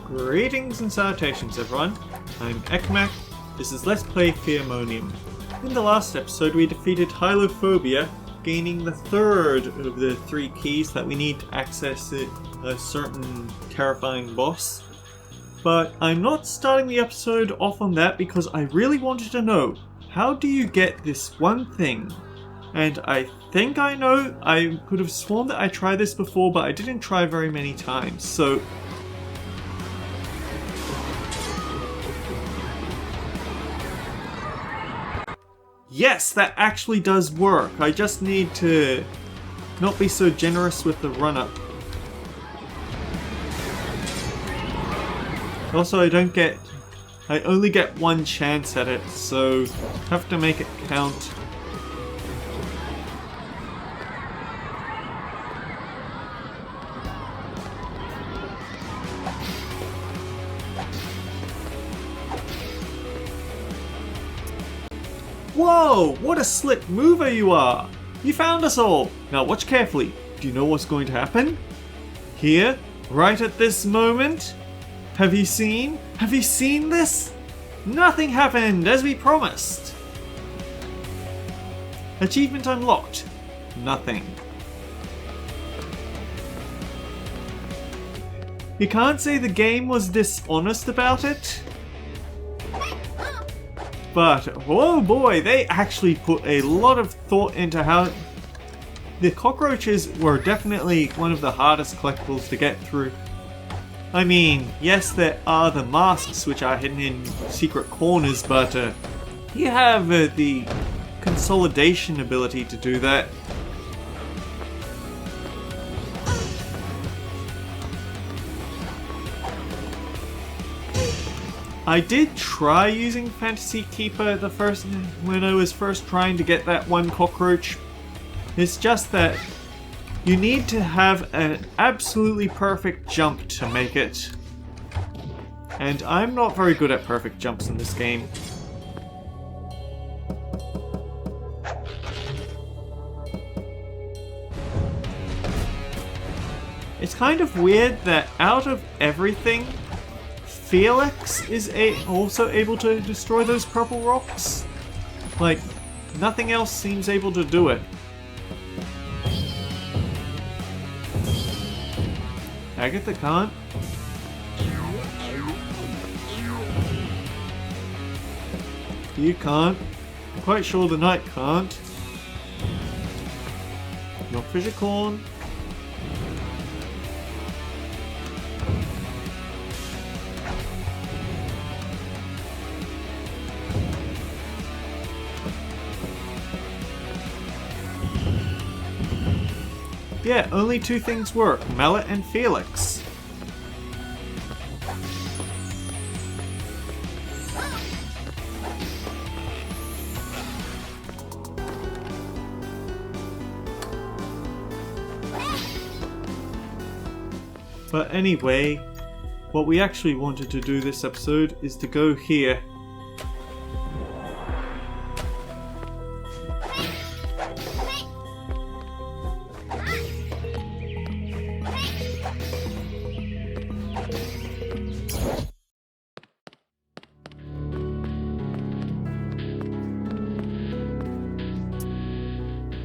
Greetings and salutations everyone, I'm Ekmak, this is Let's Play FearMonium. In the last episode we defeated Hylophobia, gaining the third of the 3 keys that we need to access a certain terrifying boss. But I'm not starting the episode off on that because I really wanted to know, how do you get this one thing? And I think I know. I could have sworn that I tried this before, but I didn't try very many times, so... Yes, that actually does work. I just need to not be so generous with the run-up. Also, I only get one chance at it, so have to make it count. Whoa! What a slick mover you are! You found us all! Now watch carefully. Do you know what's going to happen? Here, right at this moment? Have you seen this? Nothing happened as we promised! Achievement unlocked. Nothing. You can't say the game was dishonest about it. But, oh boy, they actually put a lot of thought into how... The cockroaches were definitely one of the hardest collectibles to get through. I mean, yes, there are the masks which are hidden in secret corners, but you have the consolidation ability to do that. I did try using Fantasy Keeper when I was first trying to get that one cockroach. It's just that you need to have an absolutely perfect jump to make it. And I'm not very good at perfect jumps in this game. It's kind of weird that out of everything, Felix is also able to destroy those purple rocks. Like, nothing else seems able to do it. Agatha can't. You can't. I'm quite sure the knight can't. Not Fishicorn. Yeah, only 2 things work, Mallet and Felix. But anyway, what we actually wanted to do this episode is to go here.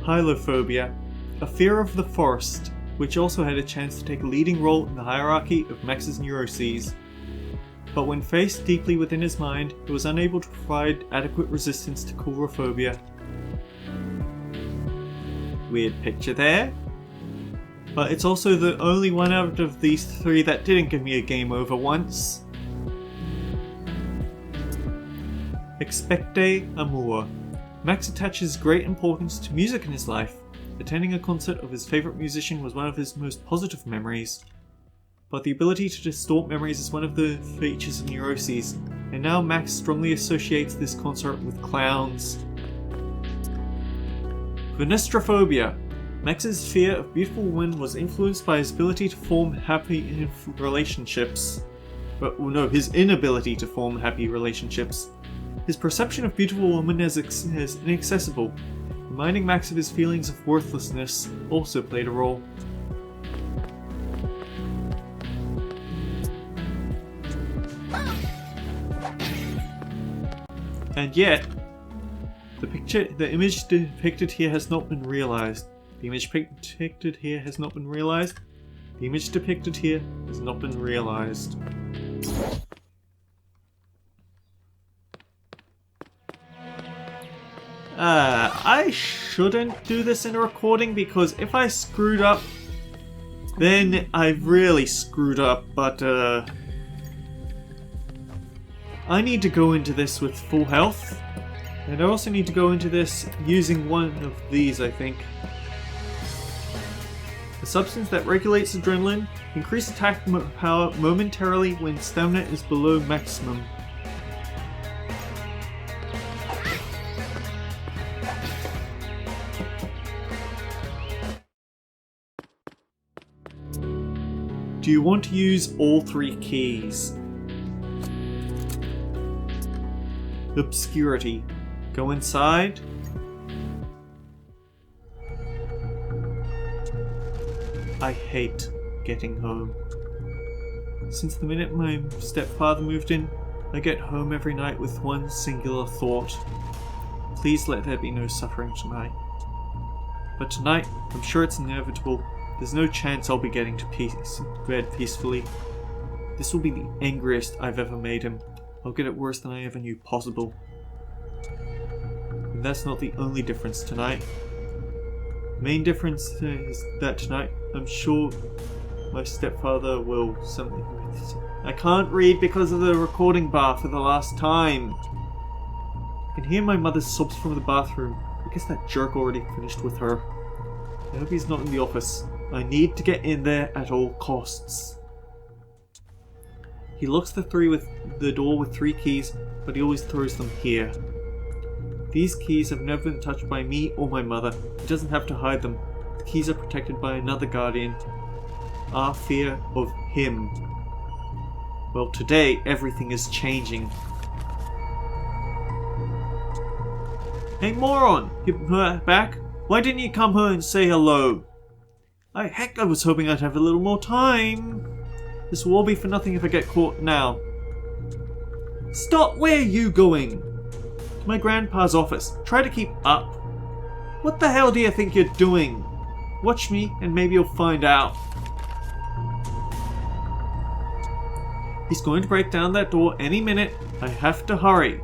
Hylophobia, a fear of the forest, which also had a chance to take a leading role in the hierarchy of Max's neuroses. But when faced deeply within his mind, it was unable to provide adequate resistance to coulrophobia. Weird picture there. But it's also the only one out of these 3 that didn't give me a game over once. Expecte Amor. Max attaches great importance to music in his life. Attending a concert of his favourite musician was one of his most positive memories. But the ability to distort memories is one of the features of neuroses, and now Max strongly associates this concert with clowns. Venestrophobia. Max's fear of beautiful women was influenced by his ability to form happy relationships. His inability to form happy relationships. His perception of beautiful women as inaccessible, reminding Max of his feelings of worthlessness, also played a role. And yet, the image depicted here has not been realized. The image depicted here has not been realized. The image depicted here has not been realized. I shouldn't do this in a recording because if I screwed up, then I've really screwed up, but I need to go into this with full health, and I also need to go into this using one of these, I think. A substance that regulates adrenaline, increase attack power momentarily when stamina is below maximum. Do you want to use all 3 keys? Obscurity. Go inside. I hate getting home. Since the minute my stepfather moved in, I get home every night with one singular thought. Please let there be no suffering tonight. But tonight, I'm sure it's inevitable. There's no chance I'll be getting to bed peacefully. This will be the angriest I've ever made him. I'll get it worse than I ever knew possible. And that's not the only difference tonight. The main difference is that tonight, I'm sure my stepfather will something. I can't read because of the recording bar for the last time. I can hear my mother's sobs from the bathroom. I guess that jerk already finished with her. I hope he's not in the office. I need to get in there at all costs. He locks the door with 3 keys, but he always throws them here. These keys have never been touched by me or my mother. He doesn't have to hide them. The keys are protected by another guardian. Our fear of him. Well, today everything is changing. Hey moron! You back? Why didn't you come home and say hello? Heck, I was hoping I'd have a little more time. This will all be for nothing if I get caught now. Stop! Where are you going? To my grandpa's office. Try to keep up. What the hell do you think you're doing? Watch me and maybe you'll find out. He's going to break down that door any minute. I have to hurry.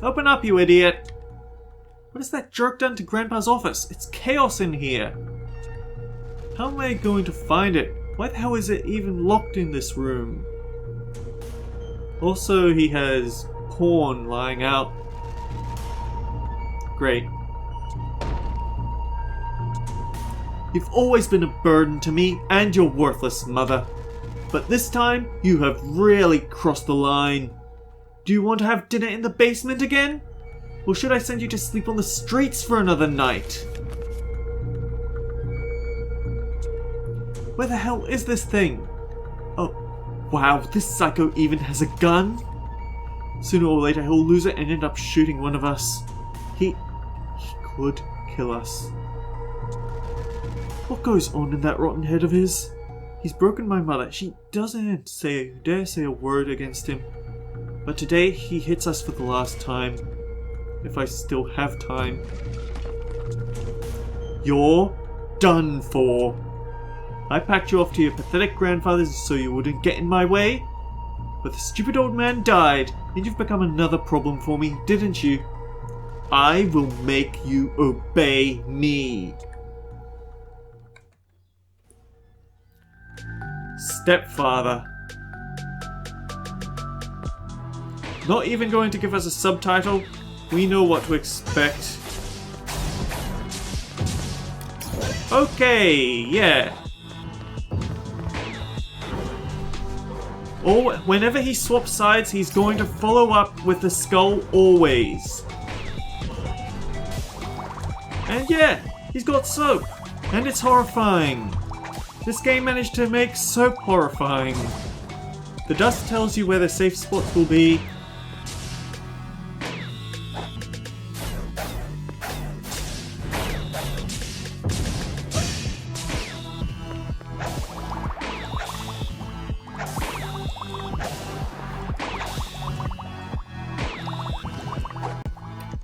Open up, you idiot. What has that jerk done to Grandpa's office? It's chaos in here. How am I going to find it? Why the hell is it even locked in this room? Also, he has porn lying out. Great. You've always been a burden to me and your worthless mother. But this time, you have really crossed the line. Do you want to have dinner in the basement again? Or should I send you to sleep on the streets for another night? Where the hell is this thing? Oh, wow, this psycho even has a gun? Sooner or later he'll lose it and end up shooting one of us. He could kill us. What goes on in that rotten head of his? He's broken my mother. She doesn't dare say a word against him. But today he hits us for the last time. If I still have time. You're done for. I packed you off to your pathetic grandfather's so you wouldn't get in my way. But the stupid old man died, and you've become another problem for me, didn't you? I will make you obey me. Stepfather. Not even going to give us a subtitle. We know what to expect. Okay, yeah. Or whenever he swaps sides, he's going to follow up with the skull always. And yeah, he's got soap. And it's horrifying. This game managed to make soap horrifying. The dust tells you where the safe spots will be.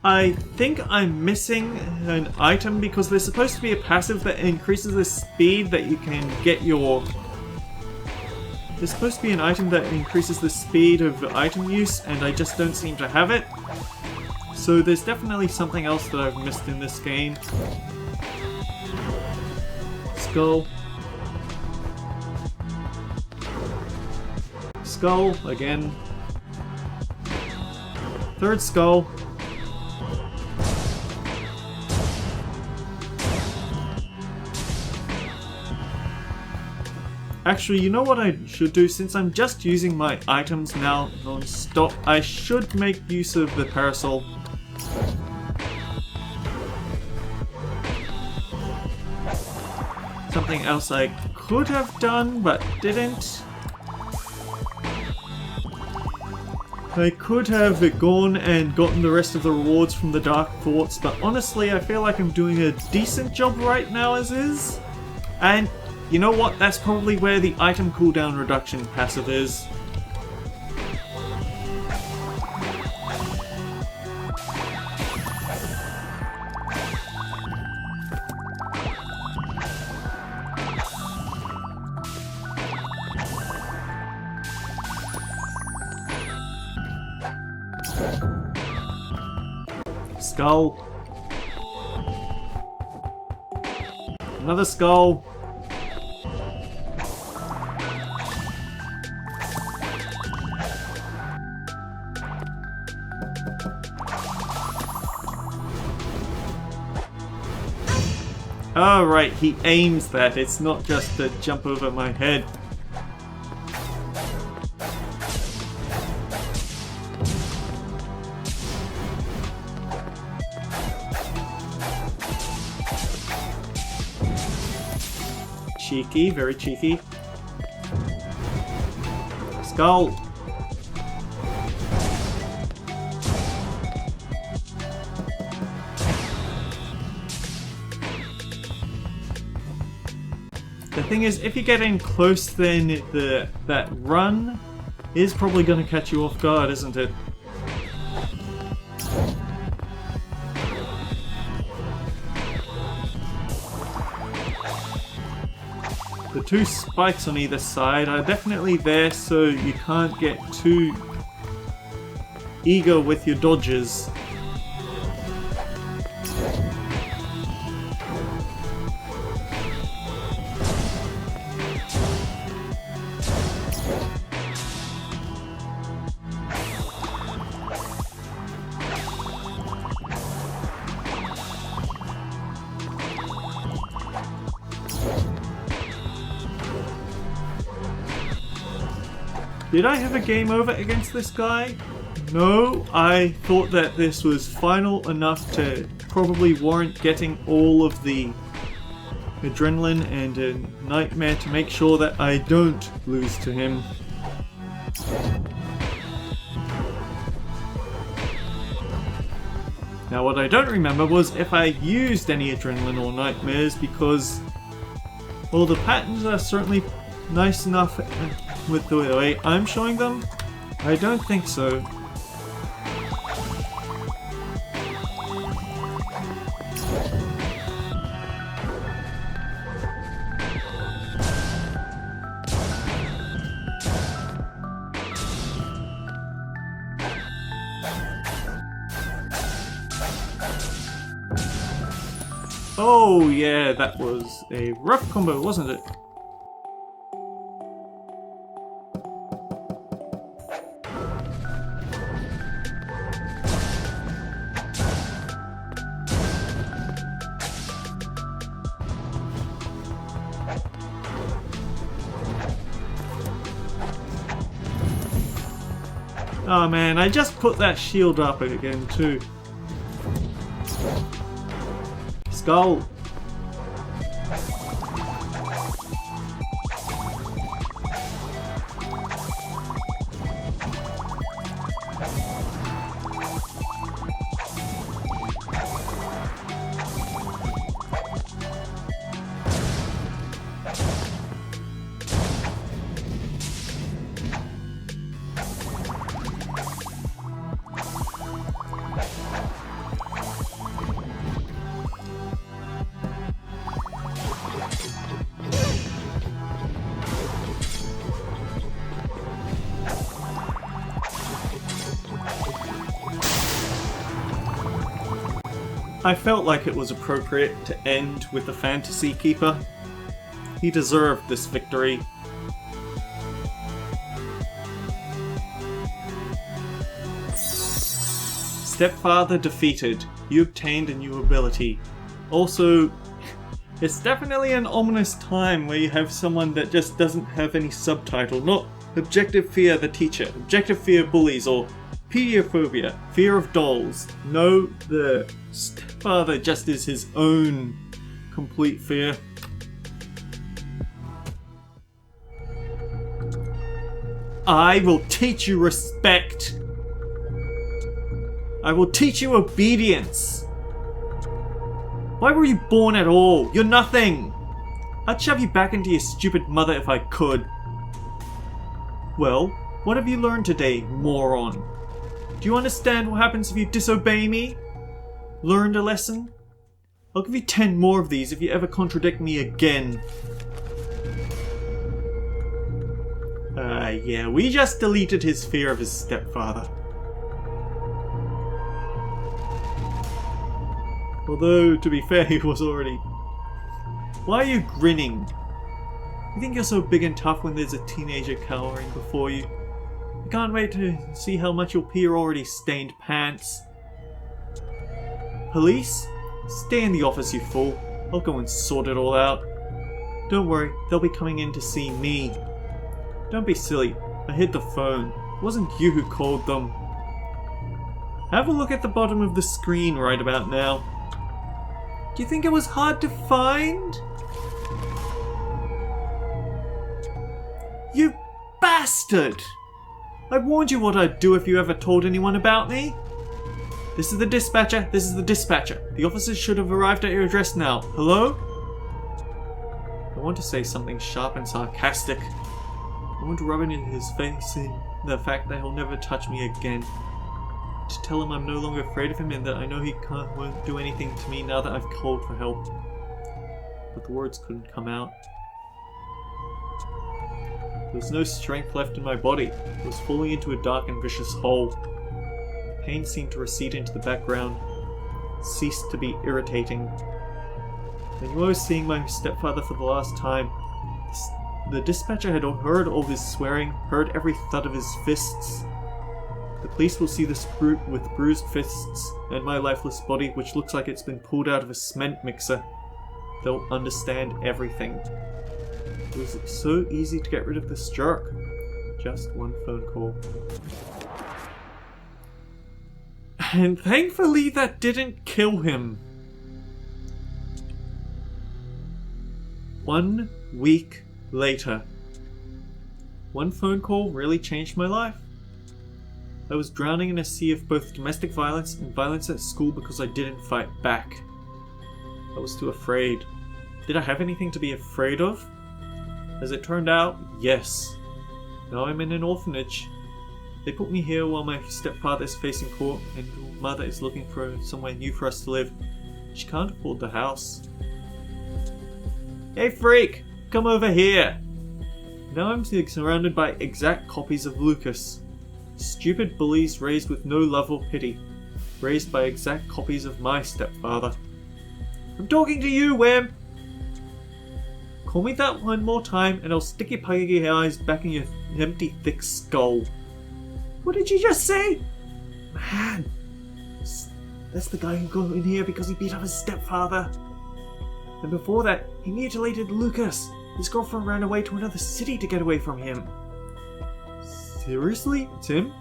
I think I'm missing an item because there's supposed to be a passive that increases the speed that you can get your... There's supposed to be an item that increases the speed of item use, and I just don't seem to have it. So there's definitely something else that I've missed in this game. Skull. Skull, again. Third skull. Actually, you know what I should do? Since I'm just using my items now non-stop, I should make use of the parasol. Something else I could have done, but didn't. I could have gone and gotten the rest of the rewards from the Dark Thoughts, but honestly, I feel like I'm doing a decent job right now as is. And you know what? That's probably where the item cooldown reduction passive is. Skull. Another skull. Oh right, he aims that, it's not just to jump over my head. Cheeky, very cheeky. Skull! The thing is, if you get in close, then that run is probably going to catch you off guard, isn't it? The two spikes on either side are definitely there so you can't get too eager with your dodges. Did I have a game over against this guy? No, I thought that this was final enough to probably warrant getting all of the adrenaline and a nightmare to make sure that I don't lose to him. Now what I don't remember was if I used any adrenaline or nightmares, because well, the patterns are certainly nice enough with the way I'm showing them. I don't think so. Oh yeah, that was a rough combo, wasn't it? Oh man, I just put that shield up again too. Skull. I felt like it was appropriate to end with the Fantasy Keeper. He deserved this victory. Stepfather defeated. You obtained a new ability. Also, it's definitely an ominous time where you have someone that just doesn't have any subtitle. Not Objective Fear the Teacher, Objective Fear Bullies, or Pediophobia, Fear of Dolls. No, the stepfather just is his own complete fear. I will teach you respect. I will teach you obedience. Why were you born at all? You're nothing. I'd shove you back into your stupid mother if I could. Well, what have you learned today, moron? Do you understand what happens if you disobey me? Learned a lesson? I'll give you 10 more of these if you ever contradict me again. Yeah, we just deleted his fear of his stepfather. Although, to be fair, he was already... Why are you grinning? You think you're so big and tough when there's a teenager cowering before you? I can't wait to see how much you'll pee your already stained pants. Police? Stay in the office, you fool. I'll go and sort it all out. Don't worry, they'll be coming in to see me. Don't be silly. I hid the phone. It wasn't you who called them. Have a look at the bottom of the screen right about now. Do you think it was hard to find? You bastard! I warned you what I'd do if you ever told anyone about me. This is the dispatcher. This is the dispatcher. The officers should have arrived at your address now. Hello? I want to say something sharp and sarcastic. I want to rub it in his face in the fact that he'll never touch me again. To tell him I'm no longer afraid of him and that I know he won't do anything to me now that I've called for help. But the words couldn't come out. There was no strength left in my body. I was falling into a dark and vicious hole. The pain seemed to recede into the background. It ceased to be irritating. I knew I was seeing my stepfather for the last time. The dispatcher had heard all his swearing, heard every thud of his fists. The police will see this brute with bruised fists and my lifeless body, which looks like it's been pulled out of a cement mixer. They'll understand everything. It was so easy to get rid of this jerk. Just one phone call. And thankfully that didn't kill him. 1 week later. One phone call really changed my life. I was drowning in a sea of both domestic violence and violence at school because I didn't fight back. I was too afraid. Did I have anything to be afraid of? As it turned out, yes. Now I'm in an orphanage. They put me here while my stepfather is facing court and your mother is looking for somewhere new for us to live. She can't afford the house. Hey freak! Come over here! Now I'm surrounded by exact copies of Lucas. Stupid bullies raised with no love or pity. Raised by exact copies of my stepfather. I'm talking to you, Wim! Call me that one more time and I'll stick your puggy eyes back in your empty, thick skull. What did you just say? Man, that's the guy who got in here because he beat up his stepfather. And before that, he mutilated Lucas. His girlfriend ran away to another city to get away from him. Seriously? It's him?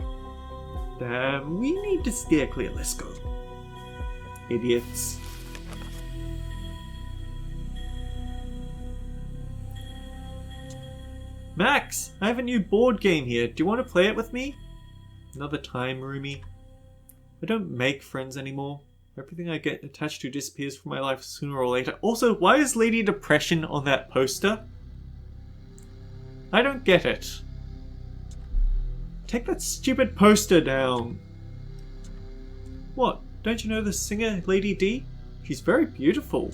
Damn, we need to steer clear. Let's go. Idiots. Max, I have a new board game here. Do you want to play it with me? Another time, roomie. I don't make friends anymore. Everything I get attached to disappears from my life sooner or later. Also, why is Lady Depression on that poster? I don't get it. Take that stupid poster down. What? Don't you know the singer Lady D? She's very beautiful.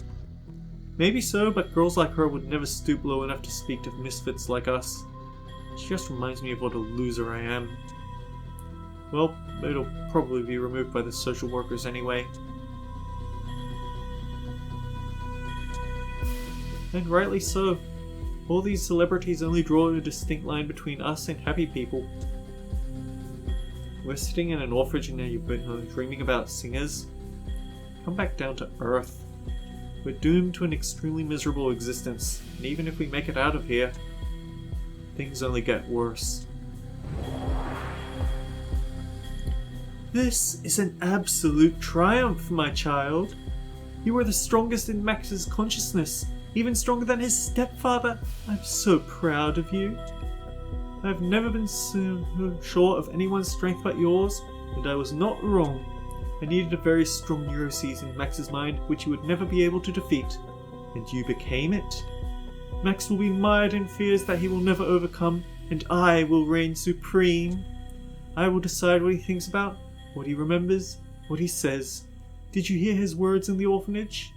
Maybe so, but girls like her would never stoop low enough to speak to misfits like us. She just reminds me of what a loser I am. Well, it'll probably be removed by the social workers anyway. And rightly so. All these celebrities only draw a distinct line between us and happy people. We're sitting in an orphanage and now you've been dreaming about singers. Come back down to earth. We're doomed to an extremely miserable existence, and even if we make it out of here, things only get worse. This is an absolute triumph, my child. You are the strongest in Max's consciousness, even stronger than his stepfather. I'm so proud of you. I've never been so sure of anyone's strength but yours, and I was not wrong. I needed a very strong neuroses in Max's mind which he would never be able to defeat, and you became it. Max will be mired in fears that he will never overcome, and I will reign supreme. I will decide what he thinks about, what he remembers, what he says. Did you hear his words in the orphanage?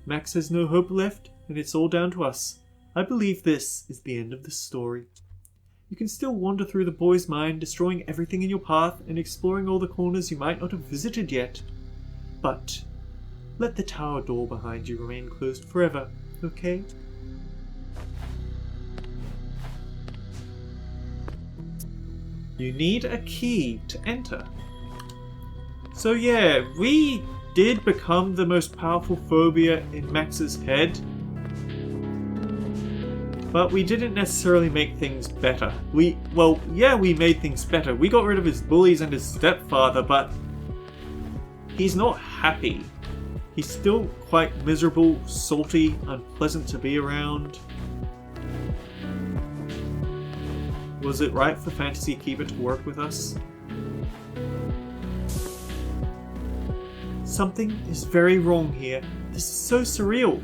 Max has no hope left, and it's all down to us. I believe this is the end of the story. You can still wander through the boy's mind, destroying everything in your path and exploring all the corners you might not have visited yet. But let the tower door behind you remain closed forever, okay? You need a key to enter. So yeah, we did become the most powerful phobia in Max's head. But we didn't necessarily make things better. We made things better. We got rid of his bullies and his stepfather, but he's not happy. He's still quite miserable, salty, unpleasant to be around. Was it right for Fantasy Keeper to work with us? Something is very wrong here. This is so surreal.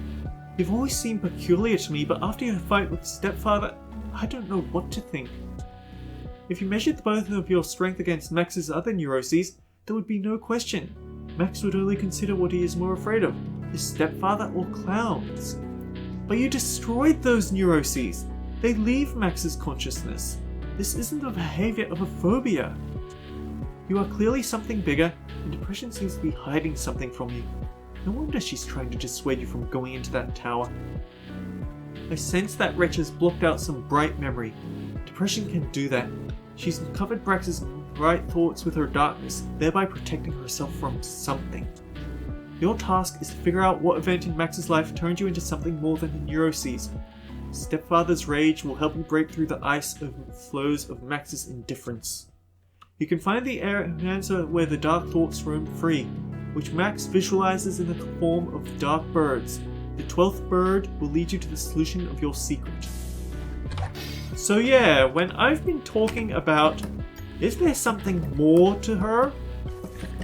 You've always seemed peculiar to me, but after your fight with stepfather, I don't know what to think. If you measured both of your strength against Max's other neuroses, there would be no question. Max would only consider what he is more afraid of, his stepfather or clowns. But you destroyed those neuroses. They leave Max's consciousness. This isn't the behavior of a phobia. You are clearly something bigger, and depression seems to be hiding something from you. No wonder she's trying to dissuade you from going into that tower. I sense that wretch has blocked out some bright memory. Depression can do that. She's covered Brax's bright thoughts with her darkness, thereby protecting herself from something. Your task is to figure out what event in Max's life turned you into something more than a neuroses. Stepfather's rage will help you break through the ice of flows of Max's indifference. You can find the answer where the dark thoughts roam free, which Max visualizes in the form of dark birds. The 12th bird will lead you to the solution of your secret. So yeah, when I've been talking about, is there something more to her?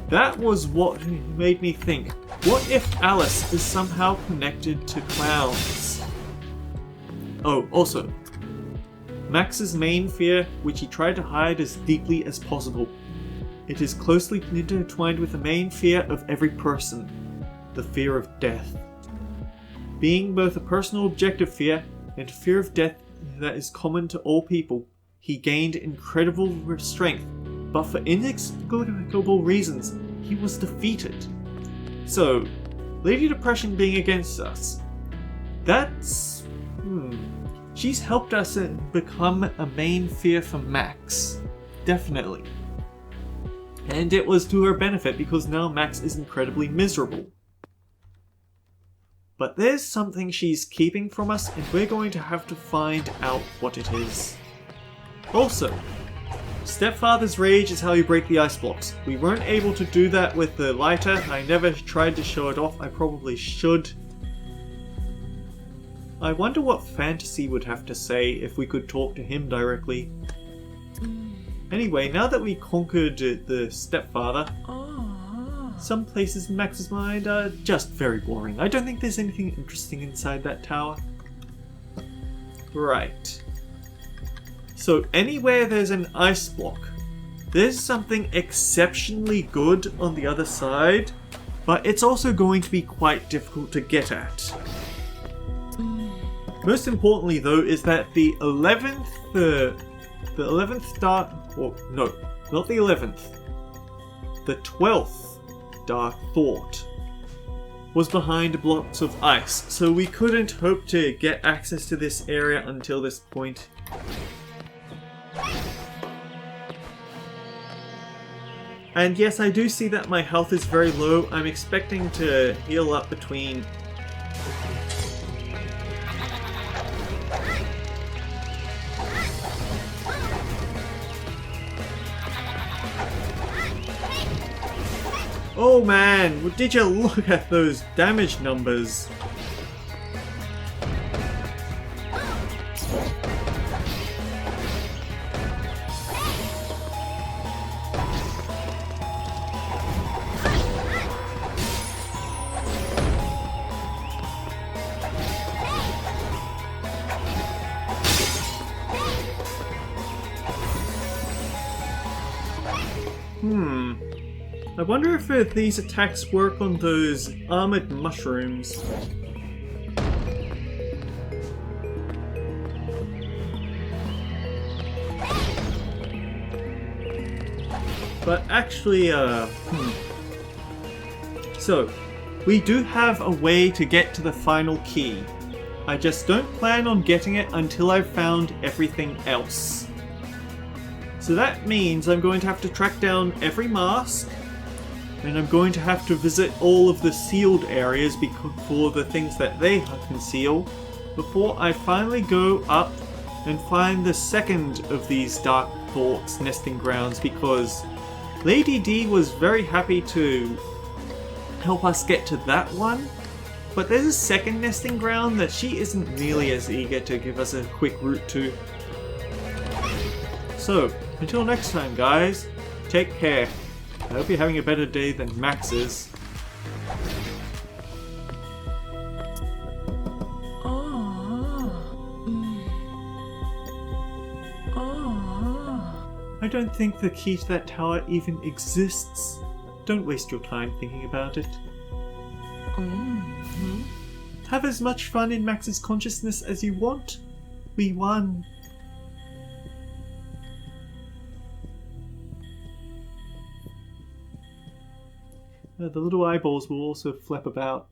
That was what made me think, what if Alice is somehow connected to clowns? Oh, also, Max's main fear, which he tried to hide as deeply as possible. It is closely intertwined with the main fear of every person, the fear of death. Being both a personal objective fear and a fear of death that is common to all people, he gained incredible strength, but for inexplicable reasons, he was defeated. So, Lady Depression being against us, that's... She's helped us become a main fear for Max. Definitely. And it was to her benefit because now Max is incredibly miserable. But there's something she's keeping from us and we're going to have to find out what it is. Also, Stepfather's rage is how you break the ice blocks. We weren't able to do that with the lighter. I never tried to show it off. I probably should. I wonder what Fantasy would have to say if we could talk to him directly. Anyway, now that we conquered the stepfather, some places in Max's mind are just very boring. I don't think there's anything interesting inside that tower. Right. So anywhere there's an ice block, there's something exceptionally good on the other side, but it's also going to be quite difficult to get at. Most importantly though is that the 11th dark... Well, no, not the 11th. The 12th Dark Thought was behind blocks of ice, so we couldn't hope to get access to this area until this point. And yes, I do see that my health is very low. I'm expecting to heal up between... Oh man, did you look at those damage numbers? I wonder if these attacks work on those armored mushrooms. But actually, So, we do have a way to get to the final key. I just don't plan on getting it until I've found everything else. So that means I'm going to have to track down every mask, and I'm going to have to visit all of the sealed areas for the things that they conceal before I finally go up and find the second of these Dark Thoughts nesting grounds, because Lady D was very happy to help us get to that one, but there's a second nesting ground that she isn't nearly as eager to give us a quick route to. So, until next time guys, take care. I hope you're having a better day than Max is. I don't think the key to that tower even exists. Don't waste your time thinking about it. Have as much fun in Max's consciousness as you want. We won. The little eyeballs will also flap about.